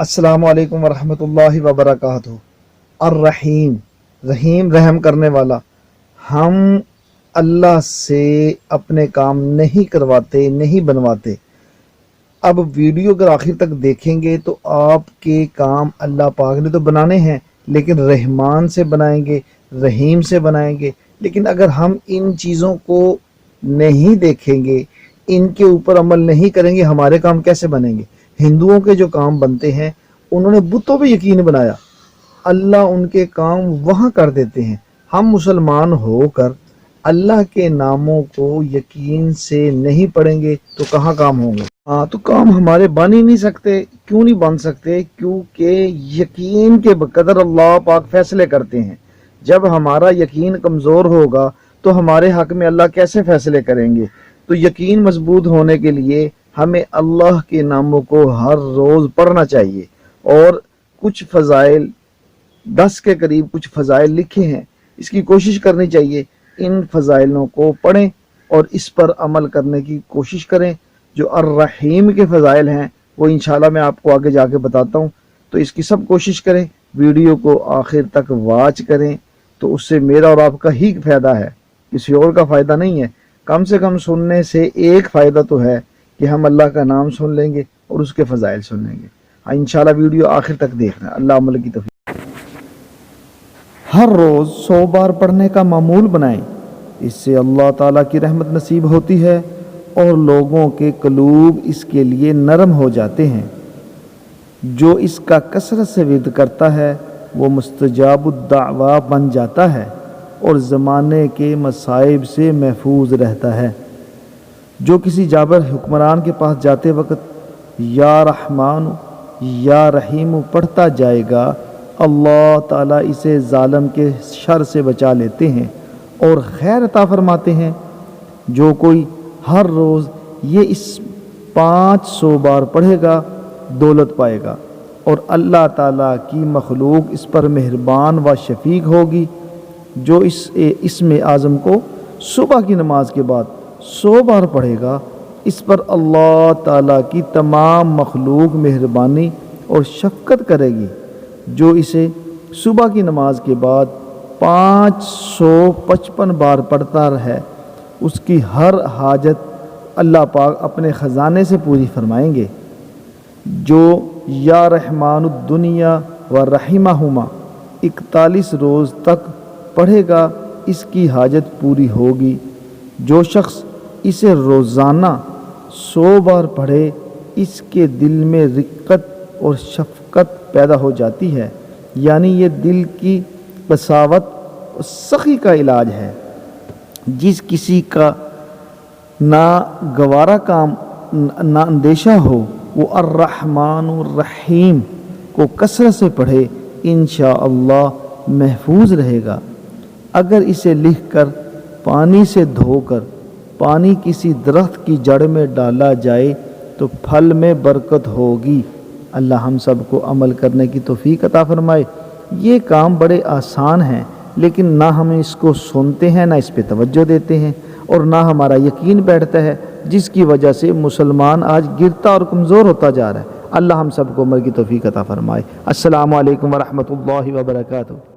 अस्सलामु अलैकुम वरहमतुल्लाहि वबरकातुहू। अर्रहीम, रहीम रहम करने वाला। हम अल्लाह से अपने काम नहीं करवाते, नहीं बनवाते। अब वीडियो अगर आखिर तक देखेंगे तो आपके काम अल्लाह पाक ने तो बनाने हैं, लेकिन रहमान से बनाएंगे, रहीम से बनाएंगे। लेकिन अगर हम इन चीज़ों को नहीं देखेंगे, इनके ऊपर अमल नहीं करेंगे, हमारे काम कैसे बनेंगे? हिंदुओं के जो काम बनते हैं, उन्होंने बुतों पे यकीन बनाया, अल्लाह उनके काम वहाँ कर देते हैं। हम मुसलमान होकर अल्लाह के नामों को यकीन से नहीं पढ़ेंगे तो कहाँ काम होंगे? हाँ, तो काम हमारे बन ही नहीं सकते। क्यों नहीं बन सकते? क्योंकि यकीन के बकदर अल्लाह पाक फैसले करते हैं। जब हमारा यकीन कमज़ोर होगा तो हमारे हक में अल्लाह कैसे फैसले करेंगे? तो यकीन मजबूत होने के लिए हमें अल्लाह के नामों को हर रोज़ पढ़ना चाहिए। और कुछ फ़ज़ाइल 10 के करीब कुछ फ़ज़ाइल लिखे हैं, इसकी कोशिश करनी चाहिए। इन फ़ज़ाइलों को पढ़ें और इस पर अमल करने की कोशिश करें। जो अर्रहीम के फ़ज़ाइल हैं वो इंशाल्लाह मैं आपको आगे जाके बताता हूँ, तो इसकी सब कोशिश करें। वीडियो को आखिर तक वॉच करें, तो उससे मेरा और आपका ही फ़ायदा है, किसी और का फ़ायदा नहीं है। कम से कम सुनने से एक फ़ायदा तो है कि हम अल्लाह का नाम सुन लेंगे और उसके फ़ज़ाइल सुन लेंगे। हाँ, इंशाल्लाह वीडियो आखिर तक देखना। अल्लाह अमल की तौफीक। हर रोज़ 100 बार पढ़ने का मामूल बनाएं, इससे अल्लाह ताला की रहमत नसीब होती है और लोगों के कलूब इसके लिए नरम हो जाते हैं। जो इसका कसरत से विर्द करता है वो मुस्तजाबुद्दावा बन जाता है और ज़माने के मसाइब से महफूज रहता है। जो किसी जाबर हुक्मरान के पास जाते वक्त या रहमान या रहीम पढ़ता जाएगा, अल्लाह ताला इसे ज़ालिम के शर से बचा लेते हैं और खैर अता फरमाते हैं। जो कोई हर रोज़ ये इस 500 बार पढ़ेगा दौलत पाएगा और अल्लाह ताला की मखलूक इस पर मेहरबान व शफीक होगी। जो इसमें आज़म को सुबह की नमाज के बाद 100 बार पढ़ेगा, इस पर अल्लाह ताला की तमाम मखलूक मेहरबानी और शफ़क़त करेगी। जो इसे सुबह की नमाज के बाद 555 बार पढ़ता रहे, उसकी हर हाजत अल्लाह पाक अपने ख़जाने से पूरी फरमाएंगे। जो या रहमानुद्दुनिया व रहीमाहुमा 41 रोज़ तक पढ़ेगा, इसकी हाजत पूरी होगी। जो शख्स इसे रोज़ाना 100 बार पढ़े, इसके दिल में रिक्कत और शफ़क़त पैदा हो जाती है, यानी ये दिल की कसावत और सख़ी का इलाज है। जिस किसी का ना गवारा काम ना अंदेशा हो, वो अर्रहमानुर्रहीम को कसरत से पढ़े, इंशाअल्लाह महफूज रहेगा। अगर इसे लिख कर पानी से धोकर पानी किसी दरख्त की जड़ में डाला जाए तो फल में बरकत होगी। अल्लाह हम सब को अमल करने की तौफीक अता फरमाए। ये काम बड़े आसान हैं, लेकिन ना हम इसको सुनते हैं, ना इस पे तवज्जो देते हैं और ना हमारा यकीन बैठता है, जिसकी वजह से मुसलमान आज गिरता और कमज़ोर होता जा रहा है। अल्लाह हम सब को अमल की तौफीक अता फरमाए। अस्सलामु अलैकुम वरहमतुल्लाहि वबरकातुहू।